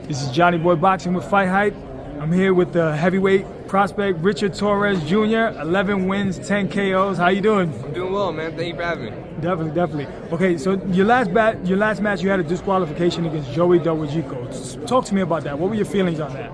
This is Johnny Boy Boxing with FightHype. I'm here with the heavyweight prospect Richard Torrez Jr. 11 wins, 10 KOs. How you doing? I'm doing well, man. Thank you for having me. Definitely. Okay, so your last match, you had a disqualification against Joey Dubois. Talk to me about that. What were your feelings on that?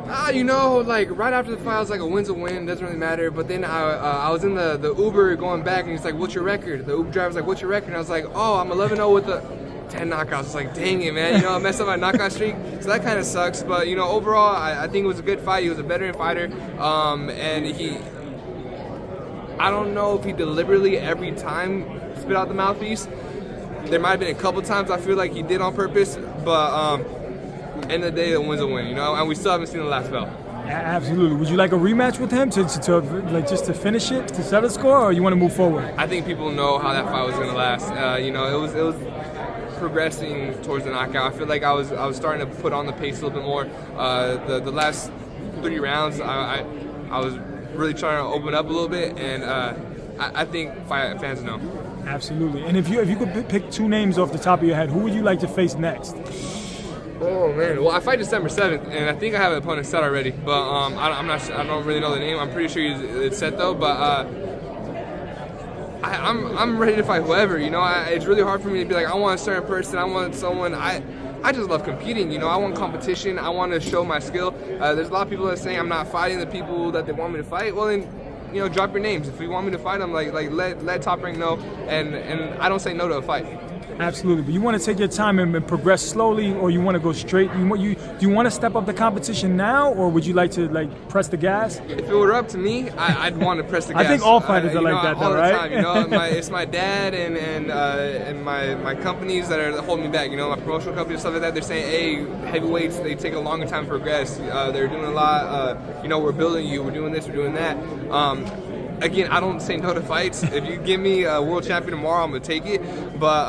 Like right after the fight, I was like, a win's a win, doesn't really matter. But then I was in the Uber going back, and he's like, "What's your record?" The Uber driver's like, "What's your record?" And I was like, "Oh, I'm 11-0 with the 10 knockouts." It's like, dang it, man. I messed up my knockout streak. So that kind of sucks. But, overall, I think it was a good fight. He was a veteran fighter. And I don't know if he deliberately every time spit out the mouthpiece. There might have been a couple times I feel like he did on purpose. But end of the day, the win's a win, And we still haven't seen the last belt. Absolutely. Would you like a rematch with him to just to finish it, to settle the score, or you want to move forward? I think people know how that fight was going to last. It was progressing towards the knockout. I feel like I was starting to put on the pace a little bit more. The last 3 rounds, I was really trying to open up a little bit, and I think fans know. Absolutely. And if you could pick 2 names off the top of your head, who would you like to face next? Oh man, well I fight December 7th, and I think I have an opponent set already, but I'm not sure, I don't really know the name. I'm pretty sure it's set though, but I'm ready to fight whoever. It's really hard for me to be like, I want a certain person, I want someone. I just love competing. I want competition. I want to show my skill. There's a lot of people that are saying I'm not fighting the people that they want me to fight. Well then, drop your names. If you want me to fight them, let Top Rank know, and I don't say no to a fight. Absolutely, but you want to take your time and progress slowly, or you want to go straight? Do you want to step up the competition now, or would you like to press the gas? If it were up to me, I'd want to press the gas. I think all fighters are like that, though, right? All the time. It's my dad and my companies that are holding me back. My promotional companies, stuff like that. They're saying, hey, heavyweights, they take a longer time to progress. They're doing a lot. We're building you. We're doing this. We're doing that. Again, I don't say no to fights. If you give me a world champion tomorrow, I'm gonna take it. But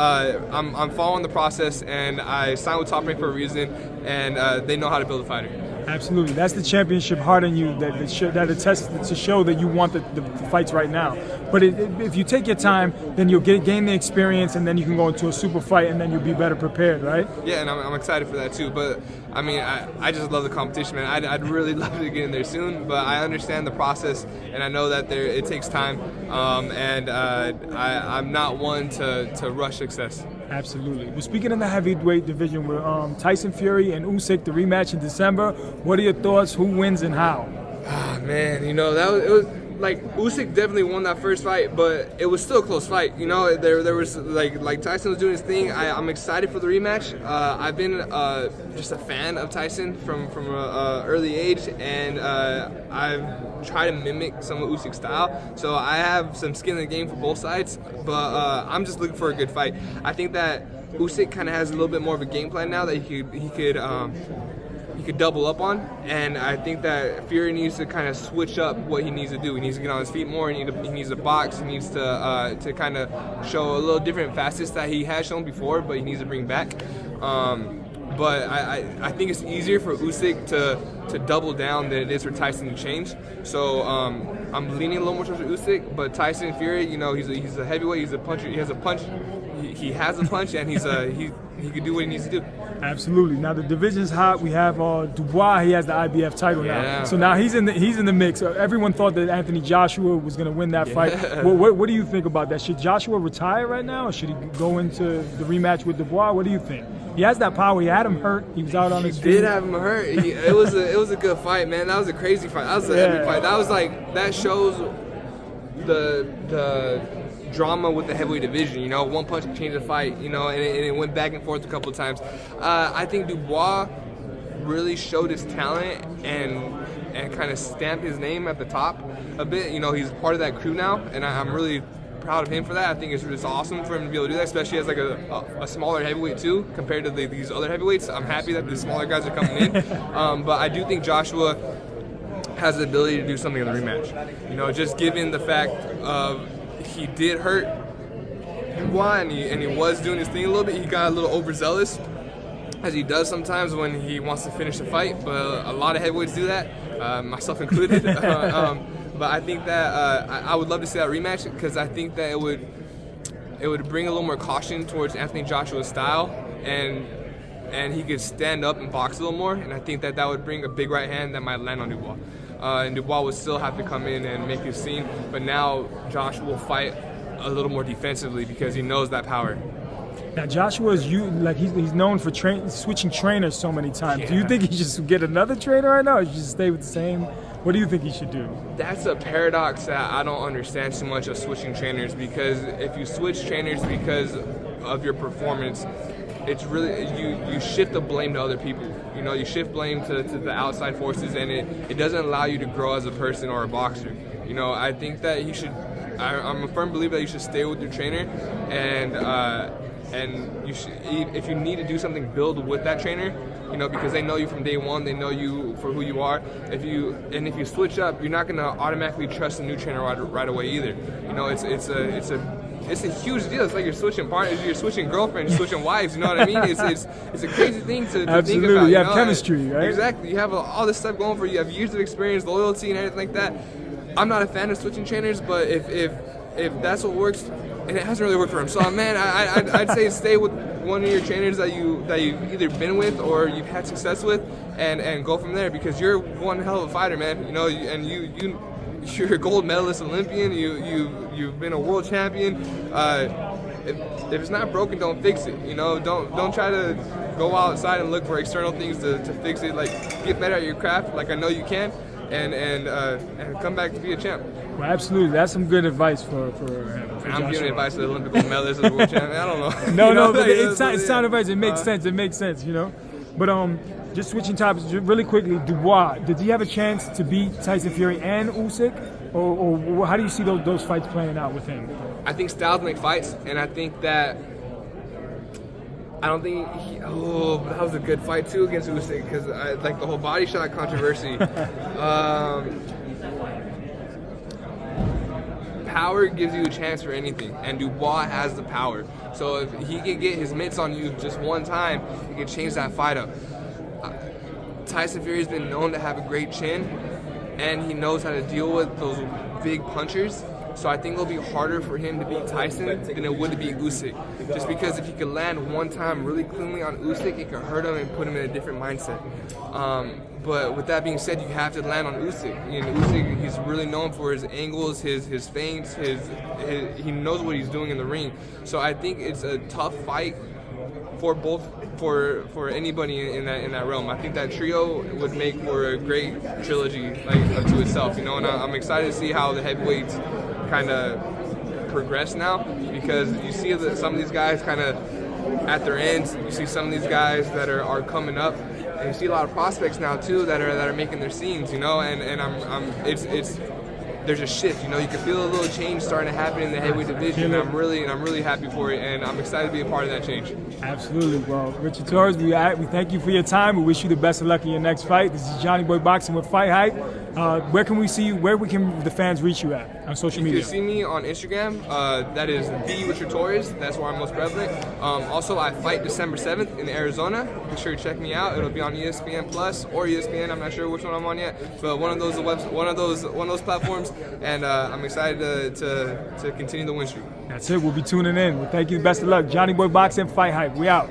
I'm following the process, and I signed with Top Rank for a reason, and they know how to build a fighter. Absolutely, that's the championship heart in you that attests to show that you want the fights right now. But if you take your time, then you'll gain the experience, and then you can go into a super fight, and then you'll be better prepared, right? Yeah, and I'm excited for that too. But I just love the competition, man. I'd really love to get in there soon, but I understand the process, and I know that it takes time, and I'm not one to rush success. Absolutely. Well, speaking of the heavyweight division, with Tyson Fury and Usyk, the rematch in December, what are your thoughts? Who wins and how? Man, it was like Usyk definitely won that first fight, but it was still a close fight. There was like Tyson was doing his thing. I'm excited for the rematch. I've been just a fan of Tyson from an early age, and I've tried to mimic some of Usyk's style. So I have some skin in the game for both sides, but I'm just looking for a good fight. I think that Usyk kind of has a little bit more of a game plan now that he could double up on, and I think that Fury needs to kind of switch up what he needs to do. He needs to get on his feet more. He needs to box. He needs to kind of show a little different facets that he has shown before, but he needs to bring back. But I think it's easier for Usyk to double down than it is for Tyson to change. So I'm leaning a little more towards Usyk, but Tyson Fury, he's a heavyweight. He's a puncher. He has a punch. He has a punch, and he can do what he needs to do. Absolutely. Now the division's hot. We have Dubois. He has the IBF title now. So now he's in the mix. Everyone thought that Anthony Joshua was going to win that fight. What do you think about that? Should Joshua retire right now, or should he go into the rematch with Dubois? What do you think? He has that power. He had him hurt. He was out on his feet. He did have him hurt. It was a good fight, man. That was a crazy fight. That was an epic fight. That shows the drama with the heavyweight division. One punch can change the fight. And it went back and forth a couple of times. I think Dubois really showed his talent and kind of stamped his name at the top a bit. He's part of that crew now, and I'm really proud of him for that. I think it's just awesome for him to be able to do that, especially as a smaller heavyweight too, compared to these other heavyweights. I'm happy that the smaller guys are coming in, but I do think Joshua has the ability to do something in the rematch. Just given the fact of he did hurt Dubois, and he was doing his thing a little bit. He got a little overzealous, as he does sometimes when he wants to finish the fight, but a lot of heavyweights do that, myself included. But I think that I would love to see that rematch, because I think that it would bring a little more caution towards Anthony Joshua's style, and and he could stand up and box a little more, and I think that would bring a big right hand that might land on Dubois. And Dubois would still have to come in and make his scene, but now Joshua will fight a little more defensively because he knows that power. Now Joshua is he's known for switching trainers so many times. Yeah. Do you think he should get another trainer right now, or should he just stay with the same? What do you think he should do? That's a paradox that I don't understand too much of switching trainers, because if you switch trainers because of your performance, it's really you shift the blame to other people. You know, you shift blame to the outside forces, and it doesn't allow you to grow as a person or a boxer. You know, I think that you should. I'm a firm believer that you should stay with your trainer, and you should, if you need to do something, build with that trainer. You know, because they know you from day one, they know you for who you are. If you switch up, you're not gonna automatically trust a new trainer right away either. You know, it's a huge deal. It's like you're switching partners, you're switching girlfriends, you're switching wives. You know what I mean? It's a crazy thing to think about. Absolutely, you have chemistry, right? Exactly. You have all this stuff going for you. You have years of experience, loyalty, and everything like that. I'm not a fan of switching trainers, but if that's what works, and it hasn't really worked for him. So man, I'd say stay with one of your trainers that you've either been with or you've had success with, and go from there, because you're one hell of a fighter, man. You know, you're a gold medalist Olympian. You've been a world champion. If it's not broken, don't fix it. You know, don't try to go outside and look for external things to fix it. Like, get better at your craft, like I know you can, and come back to be a champ. Well, absolutely. That's some good advice for I'm giving advice to the Olympic gold medalist and world champion. I don't know. No, but it's sound advice. It makes sense. It makes sense, you know. But just switching topics really quickly, Dubois, did he have a chance to beat Tyson Fury and Usyk? Or how do you see those fights playing out with him? I think styles make fights, and I think that I don't think that was a good fight too against Usyk, because like the whole body shot controversy. Power gives you a chance for anything, and Dubois has the power. So if he can get his mitts on you just one time, he can change that fight up. Tyson Fury's been known to have a great chin, and he knows how to deal with those big punchers. So I think it'll be harder for him to beat Tyson than it would to beat Usyk. Just because if he could land one time really cleanly on Usyk, it could hurt him and put him in a different mindset. But with that being said, you have to land on Usyk. Usyk, he's really known for his angles, his feints, he knows what he's doing in the ring. So I think it's a tough fight for anybody in that realm. I think that trio would make for a great trilogy unto itself, you know. And I'm excited to see how the heavyweights kind of progress now, because you see that some of these guys kind of at their ends. You see some of these guys that are coming up, and you see a lot of prospects now too that are making their scenes, you know. And there's a shift, you know. You can feel a little change starting to happen in the heavyweight division, and I'm really happy for it, and I'm excited to be a part of that change. Absolutely. Well, Richard Torrez, we thank you for your time. We wish you the best of luck in your next fight. This is Johnny Boy Boxing with FightHype. Where can we see you? Where can the fans reach you at on social media? You can see me on Instagram. That is the Richard Torrez. That's where I'm most prevalent. Also, I fight December 7th in Arizona. Be sure to check me out. It'll be on ESPN Plus or ESPN. I'm not sure which one I'm on yet, but one of those platforms. And I'm excited to continue the win streak. That's it. We'll be tuning in. Well, thank you. Best of luck. Johnny Boy Boxing, FightHype. We out.